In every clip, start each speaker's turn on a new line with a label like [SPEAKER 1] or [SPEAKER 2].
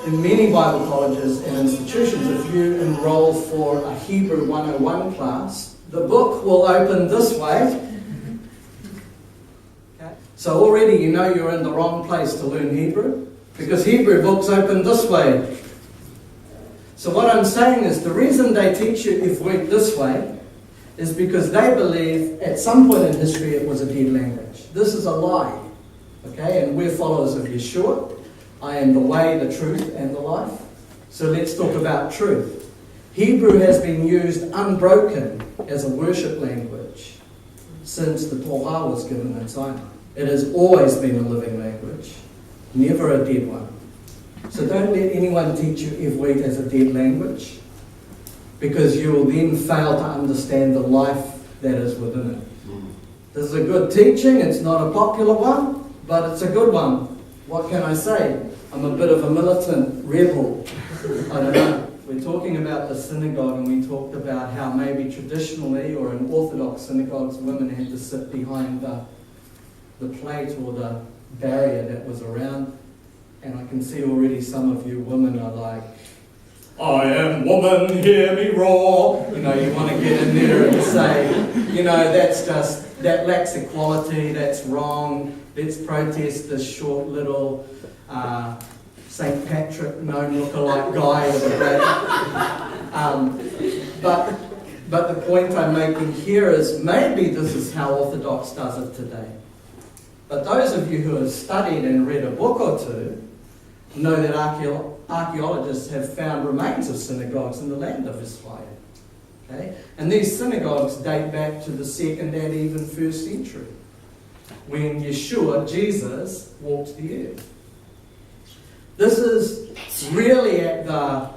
[SPEAKER 1] in many Bible colleges and institutions, if you enroll for a Hebrew 101 class, the book will open this way. Okay. So already you know you're in the wrong place to learn Hebrew, because Hebrew books open this way. So what I'm saying is the reason they teach you Ivrit this way is because they believe at some point in history it was a dead language. This is a lie. Okay, and we're followers of Yeshua. I am the way, the truth, and the life. So let's talk about truth. Hebrew has been used unbroken as a worship language since the Torah was given in Sinai. It has always been a living language, never a dead one. So don't let anyone teach you Ivrit as a dead language, because you will then fail to understand the life that is within it. This is a good teaching. It's not a popular one, but it's a good one. What can I say? I'm a bit of a militant rebel. I don't know. We're talking about the synagogue, and we talked about how maybe traditionally, or in Orthodox synagogues, women had to sit behind the plate or the barrier that was around. And I can see already some of you women are like, I am woman, hear me roar. You know, you want to get in there and say, you know, that lacks equality, that's wrong. Let's protest this short little St. Patrick gnome lookalike guy with a bat. But the point I'm making here is maybe this is how Orthodox does it today. But those of you who have studied and read a book or two know that archaeologists have found remains of synagogues in the land of Israel. Okay? And these synagogues date back to the 2nd and even 1st century, when Yeshua, Jesus, walked the earth. This is really at the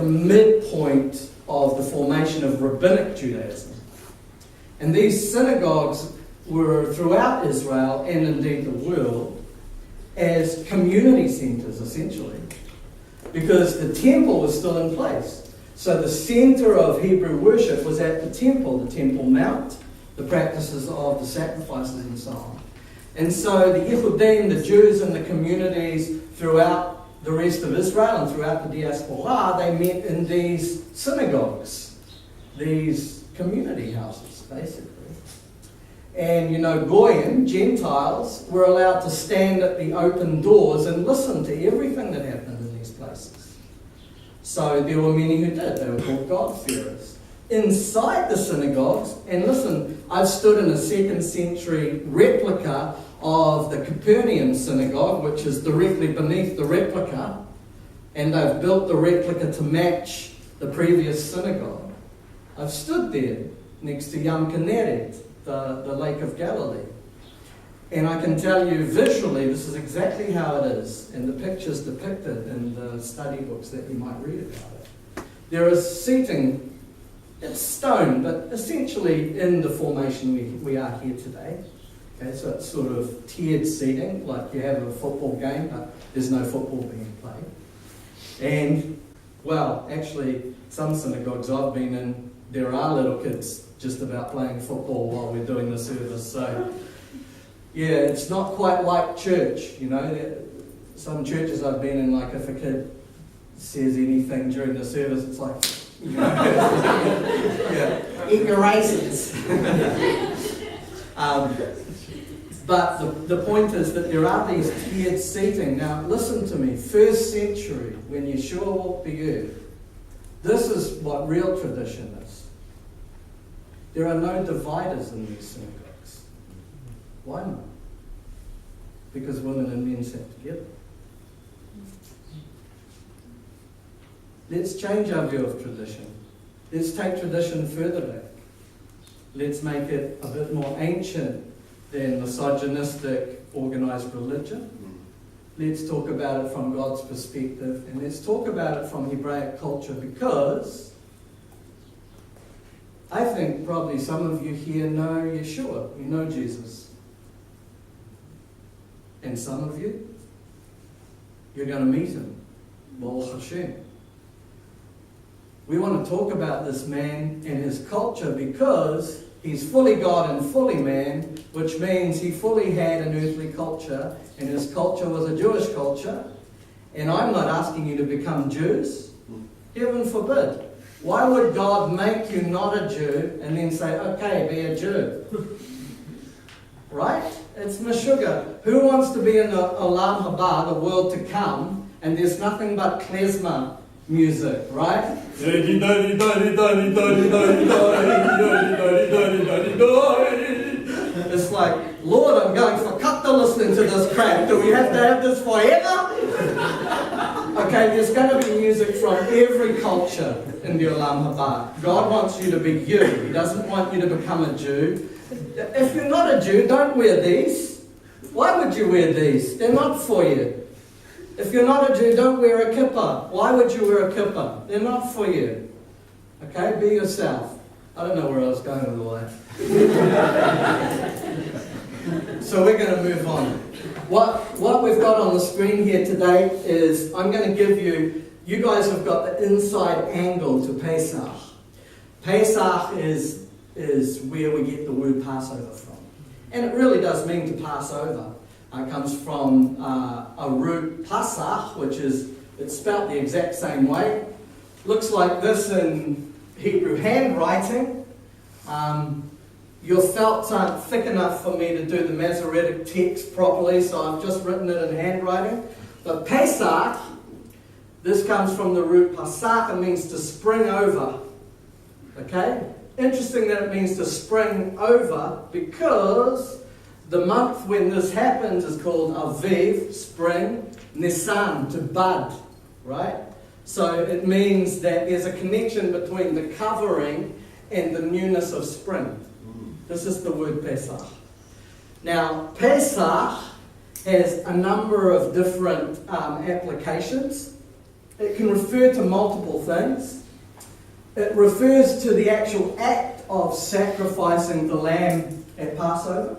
[SPEAKER 1] midpoint of the formation of rabbinic Judaism. And these synagogues were throughout Israel and indeed the world as community centers, essentially, because the temple was still in place. So the center of Hebrew worship was at the Temple Mount, the practices of the sacrifices and so on. And so the Yehudim, the Jews and the communities throughout the rest of Israel and throughout the diaspora, they met in these synagogues, these community houses, basically. And, you know, Goyim, Gentiles, were allowed to stand at the open doors and listen to everything that happened in these places. So there were many who did. They were called God-fearers. Inside the synagogues, and listen, I've stood in a 2nd century replica of the Capernaum synagogue, which is directly beneath the replica, and they've built the replica to match the previous synagogue. I've stood there next to Yam Kinneret, the Lake of Galilee. And I can tell you visually, this is exactly how it is, and the pictures depicted in the study books that you might read about it. There is seating, it's stone, but essentially in the formation we are here today. Okay, so it's sort of tiered seating, like you have a football game, but there's no football being played. And, well, actually, some synagogues I've been in, there are little kids just about playing football while we're doing the service. So, yeah, it's not quite like church, you know. Some churches I've been in, like if a kid says anything during the service, it's like, you know, yeah, eat your raisins. But the point is that there are these tiered seating. Now, listen to me. 1st century, when Yeshua walked the earth, this is what real tradition is. There are no dividers in these synagogues. Why not? Because women and men sat together. Let's change our view of tradition. Let's take tradition further back. Let's make it a bit more ancient than misogynistic organized religion. Let's talk about it from God's perspective, and let's talk about it from Hebraic culture, because I think probably some of you here know Yeshua, you know Jesus. And some of you, you're going to meet him. Baruch Hashem. We want to talk about this man and his culture because he's fully God and fully man, which means he fully had an earthly culture, and his culture was a Jewish culture, And I'm not asking you to become Jews. Heaven forbid. Why would God make you not a Jew and then say, okay, be a Jew? Right? It's Meshuggah. Who wants to be in the Olam Haba, the world to come, and there's nothing but klezmer music, right? It's like, Lord, I'm going for kata listening to this crap. Do we have to have this forever? Okay, there's going to be music from every culture in the Olam Haba. God wants you to be you. He doesn't want you to become a Jew. If you're not a Jew, don't wear these. Why would you wear these? They're not for you. If you're not a Jew, don't wear a kippah. Why would you wear a kippah? They're not for you. Okay, be yourself. I don't know where I was going with all that. So we're going to move on. What we've got on the screen here today is, I'm going to give you guys have got the inside angle to Pesach. Pesach is where we get the word Passover from. And it really does mean to pass over. It comes from a root Pesach, which is, it's spelt the exact same way. Looks like this in Hebrew handwriting. Your felts aren't thick enough for me to do the Masoretic text properly, so I've just written it in handwriting. But Pesach, this comes from the root Pesach. It means to spring over. Okay? Interesting that it means to spring over, because the month when this happens is called Aviv, spring, Nisan, to bud, right? So it means that there's a connection between the covering and the newness of spring. This is the word Pesach. Now, Pesach has a number of different applications. It can refer to multiple things. It refers to the actual act of sacrificing the lamb at Passover.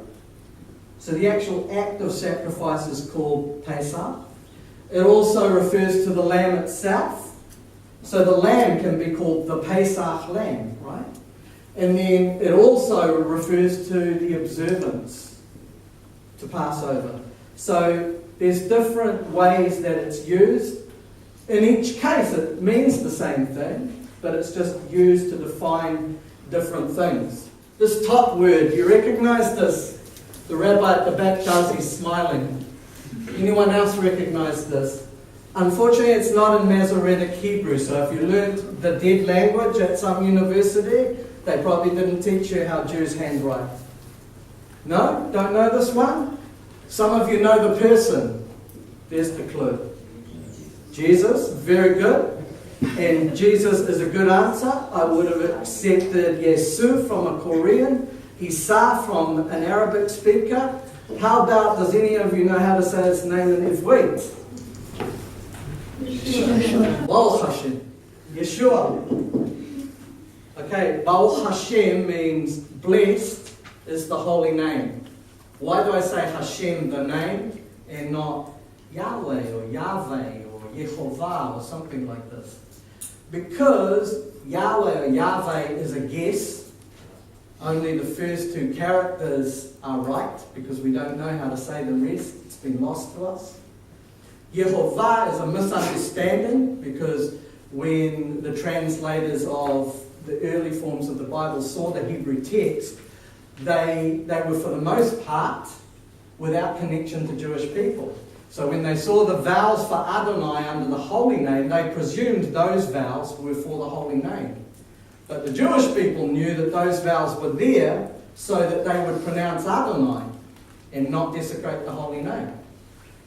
[SPEAKER 1] So the actual act of sacrifice is called Pesach. It also refers to the lamb itself. So the lamb can be called the Pesach lamb, right? And then it also refers to the observance to Passover. So there's different ways that it's used. In each case it means the same thing, but it's just used to define different things. This top word, you recognize this? The rabbi at the back does, he's smiling. Anyone else recognize this? Unfortunately, it's not in Masoretic Hebrew, so if you learned the dead language at some university, they probably didn't teach you how Jews handwrite. No? Don't know this one? Some of you know the person. There's the clue. Jesus, very good. And Jesus is a good answer. I would have accepted Yesu from a Korean, Isa from an Arabic speaker. How about, does any of you know how to say his name in Ivrit? Baruch Hashem. Yeshua. Okay, Baruch Hashem means blessed is the holy name. Why do I say Hashem, the name, and not Yahweh or Yahweh or Yehovah or something like this? Because Yahweh or Yahweh is a guess. Only the first two characters are right, because we don't know how to say the rest. It's been lost to us. Yehovah is a misunderstanding, because when the translators of the early forms of the Bible saw the Hebrew text, they were for the most part without connection to Jewish people. So when they saw the vowels for Adonai under the holy name, they presumed those vowels were for the holy name. But the Jewish people knew that those vowels were there so that they would pronounce Adonai and not desecrate the holy name.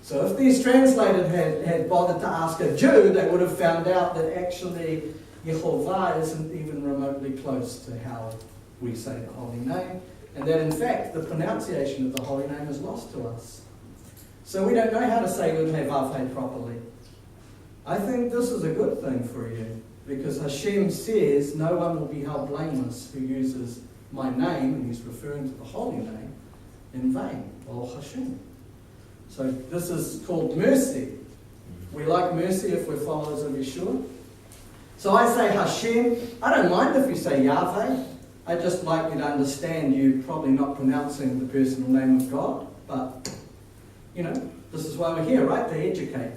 [SPEAKER 1] So if these translators had bothered to ask a Jew, they would have found out that actually Yehovah isn't even remotely close to how we say the holy name, and that in fact the pronunciation of the holy name is lost to us. So we don't know how to say Yud Hey Vav Hey properly. I think this is a good thing for you, because Hashem says no one will be held blameless who uses my name, and he's referring to the holy name, in vain. Baruch Hashem. So this is called mercy. We like mercy if we're followers of Yeshua. So I say Hashem. I don't mind if you say Yahweh. I just like you to understand you're probably not pronouncing the personal name of God. But, you know, this is why we're here, right? To educate.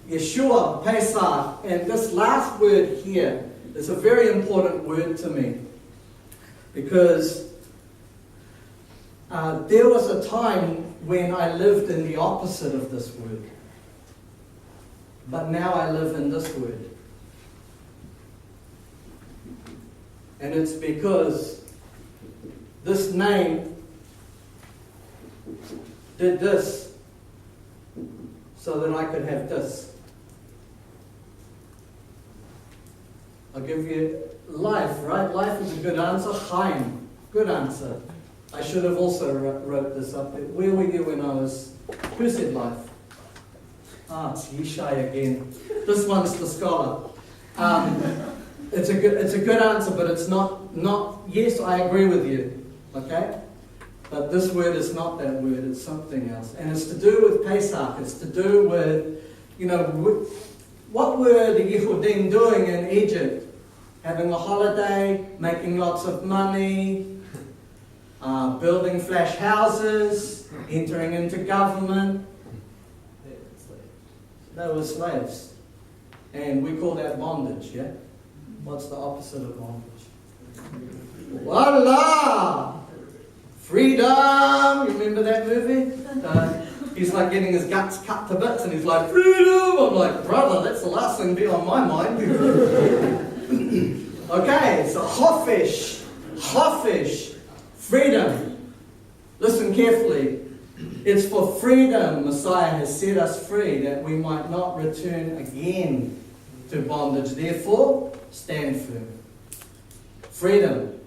[SPEAKER 1] Yeshua, Pesach, and this last word here is a very important word to me, because there was a time when I lived in the opposite of this word, but now I live in this word. And it's because this name did this so that I could have this. I'll give you life, right? Life is a good answer. Chaim, good answer. I should have also wrote this up. Where were you when I was... Who said life? It's Yishai again. This one's the scholar. It's a good answer, but it's not. Yes, I agree with you. Okay, but this word is not that word. It's something else, and it's to do with Pesach. It's to do with, what were the Yehudim doing in Egypt? Having a holiday, making lots of money, building flash houses, entering into government. They were slaves, and we call that bondage. Yeah. What's the opposite of bondage? Voila! Freedom! You remember that movie? He's like getting his guts cut to bits and he's like, freedom! I'm like, brother, that's the last thing to be on my mind. Okay, so chofish, freedom. Listen carefully. It's for freedom Messiah has set us free, that we might not return again to bondage. Therefore, stand firm. Freedom.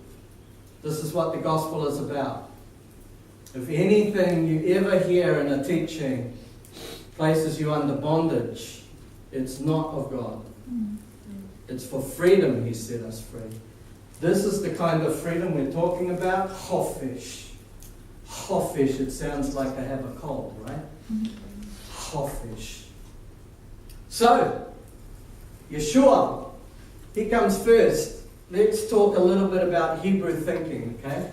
[SPEAKER 1] This is what the gospel is about. If anything you ever hear in a teaching places you under bondage, it's not of God. It's for freedom He set us free. This is the kind of freedom we're talking about. Chofish. Chofish, it sounds like I have a cold, right? Chofish. So, Yeshua, He comes first. Let's talk a little bit about Hebrew thinking, okay?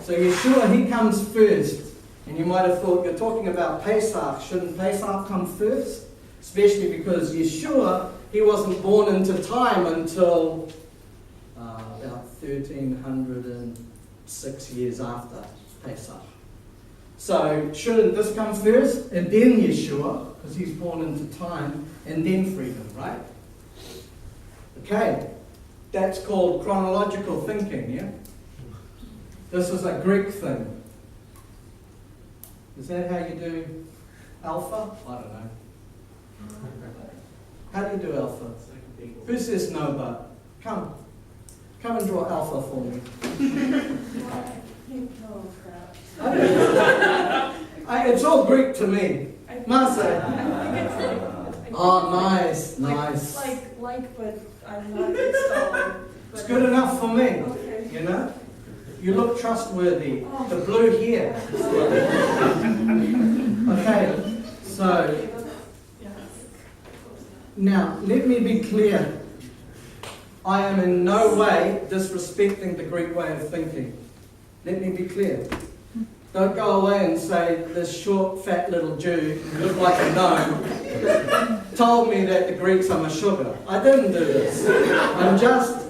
[SPEAKER 1] So Yeshua, He comes first. And you might have thought, you're talking about Pesach. Shouldn't Pesach come first? Especially because Yeshua, He wasn't born into time until about 1306 years after Pesach. So shouldn't this come first? And then Yeshua, because He's born into time, and then freedom, right? Okay. That's called chronological thinking, yeah? This is a Greek thing. Is that how you do alpha? I don't know. How do you do alpha? Who says no but? Come and draw alpha for me. It's all Greek to me. Marseille. Oh, nice.
[SPEAKER 2] It's but I'm not installed.
[SPEAKER 1] It's good enough for me.
[SPEAKER 2] Okay.
[SPEAKER 1] You know? You look trustworthy. The blue here. Okay, so now let me be clear. I am in no way disrespecting the Greek way of thinking. Let me be clear. Don't go away and say, this short, fat little Jew who looked like a gnome told me that the Greeks are sugar. I didn't do this.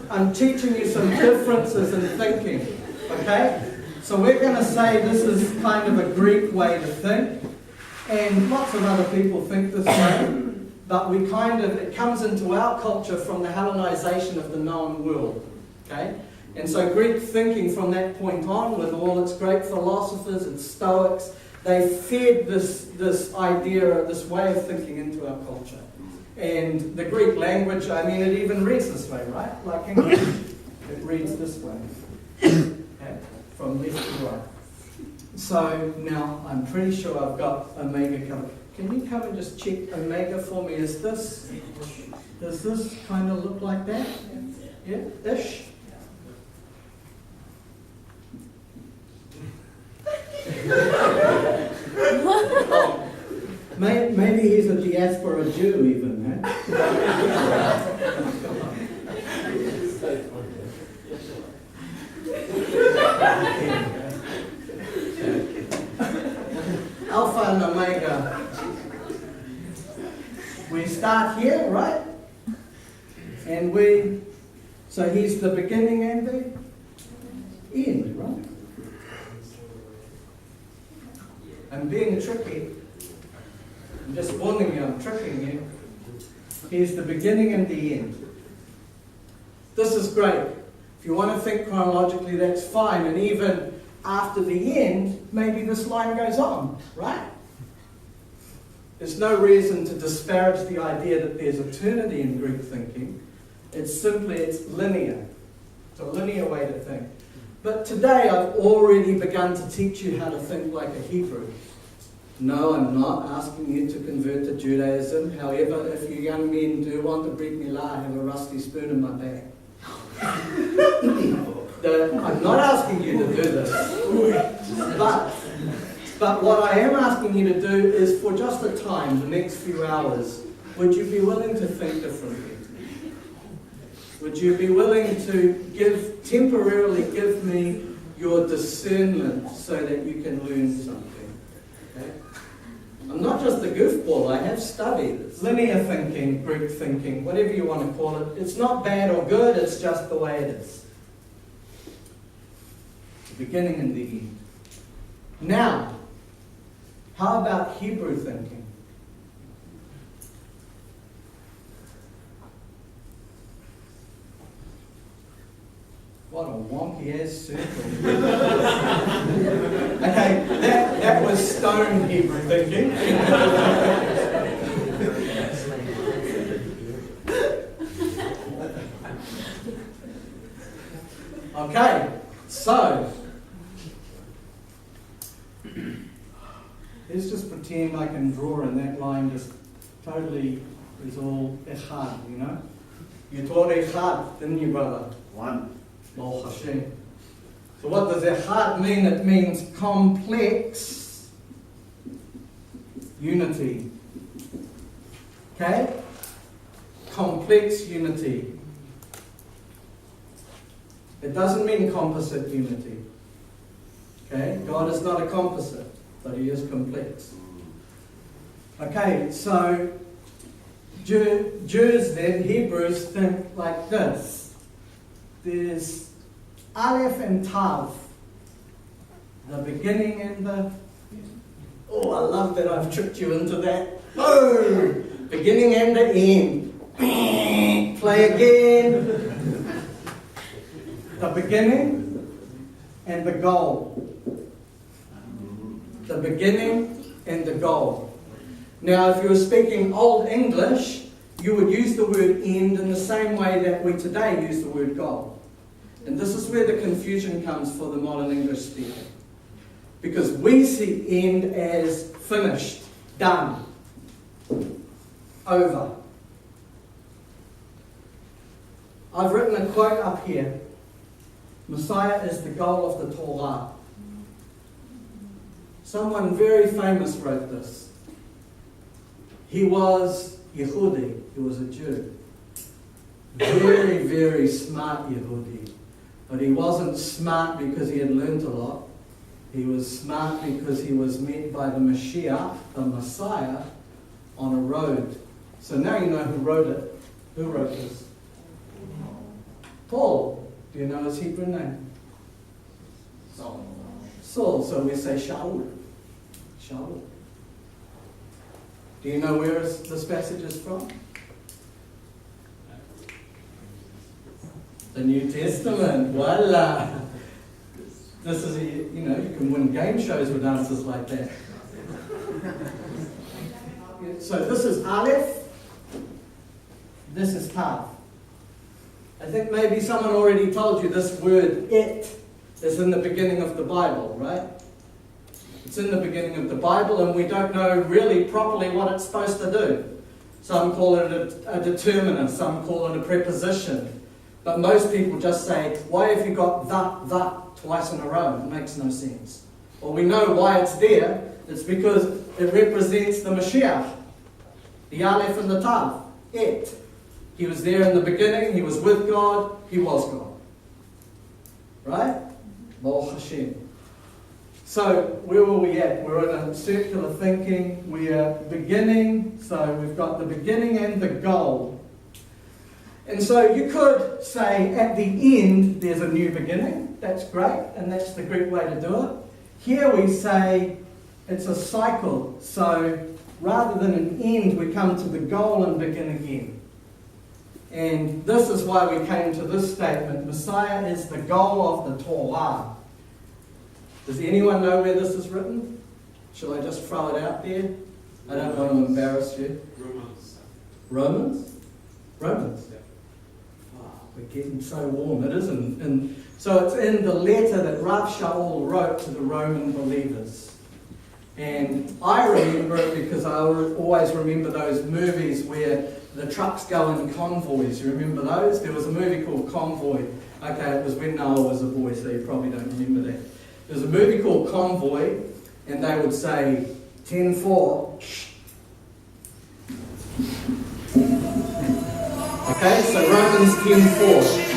[SPEAKER 1] I'm teaching you some differences in thinking. Okay? So we're going to say this is kind of a Greek way to think. And lots of other people think this way. But it comes into our culture from the Hellenization of the known world. Okay? And so Greek thinking from that point on, with all its great philosophers and Stoics, they fed this idea, this way of thinking into our culture. And the Greek language, it even reads this way, right? Like English, it reads this way. Okay? From left to right. So now I'm pretty sure I've got Omega covered. Can you come and just check Omega for me? Does this kind of look like that? Yeah? Ish? Maybe he's a diaspora Jew even, eh? Alpha and Omega. We start here, right? And so he's the beginning and the end, right? I'm being tricky. I'm just warning you, I'm tricking you. He's the beginning and the end. This is great. If you want to think chronologically, that's fine. And even after the end, maybe this line goes on, right? There's no reason to disparage the idea that there's eternity in Greek thinking. It's linear. It's a linear way to think. But today I've already begun to teach you how to think like a Hebrew. No, I'm not asking you to convert to Judaism. However, if you young men do want to brit milah, I have a rusty spoon in my bag. I'm not asking you to do this. But what I am asking you to do is, for just a time, the next few hours, would you be willing to think differently? Would you be willing to temporarily give me your discernment so that you can learn something? Okay? I'm not just a goofball, I have studied linear thinking, Greek thinking, whatever you want to call it. It's not bad or good, it's just the way it is. The beginning and the end. Now, how about Hebrew thinking? What a wonky ass circle. Okay, that was stone Hebrew thinking. Okay, so let's just pretend I can draw and that line just totally is all echad, you know? You taught echad, didn't you, brother?
[SPEAKER 3] One.
[SPEAKER 1] Baruch Hashem. So what does echad mean? It means complex unity. Okay? Complex unity. It doesn't mean composite unity. Okay? God is not a composite, but He is complex. Okay, so Jews then, Hebrews, think like this. There's Aleph and Tav, the beginning and the... Oh, I love that I've tricked you into that. Oh, beginning and the end. Play again. The beginning and the goal. The beginning and the goal. Now, if you were speaking Old English, you would use the word end in the same way that we today use the word goal. And this is where the confusion comes for the modern English speaker. Because we see end as finished, done, over. I've written a quote up here. Messiah is the goal of the Torah. Someone very famous wrote this. He was Yehudi, he was a Jew. Very, very smart Yehudi. But he wasn't smart because he had learnt a lot. He was smart because he was met by the Mashiach, the Messiah, on a road. So now you know who wrote it. Who wrote this? Paul. Do you know his Hebrew name?
[SPEAKER 3] Saul.
[SPEAKER 1] Saul. So we say Shaul. Shaul. Do you know where this passage is from? The New Testament. Voila. This is, you can win game shows with answers like that. So this is Aleph. This is Tav. I think maybe someone already told you this word, it, is in the beginning of the Bible, right? It's in the beginning of the Bible, and we don't know really properly what it's supposed to do. Some call it a determiner, some call it a preposition. But most people just say, why have you got that twice in a row? It makes no sense. Well, we know why it's there. It's because it represents the Mashiach, the Aleph and the Tav, it. He was there in the beginning, he was with God, he was God. Right? Baruch Hashem. So where were we at? We're in a circular thinking. We are beginning. So we've got the beginning and the goal. And so you could say at the end there's a new beginning. That's great, and that's the Greek way to do it. Here we say it's a cycle. So rather than an end, we come to the goal and begin again. And this is why we came to this statement. Messiah is the goal of the Torah. Does anyone know where this is written? Shall I just throw it out there? I don't want to embarrass you. Romans? Romans? Oh, we're getting so warm. It isn't. And so it's in the letter that Rav Shaul wrote to the Roman believers. And I remember it because I always remember those movies where the trucks go in convoys. You remember those? There was a movie called Convoy. Okay, it was when Noah was a boy, so you probably don't remember that. There was a movie called Convoy, and they would say 10-4. Okay, so Romans 10:4.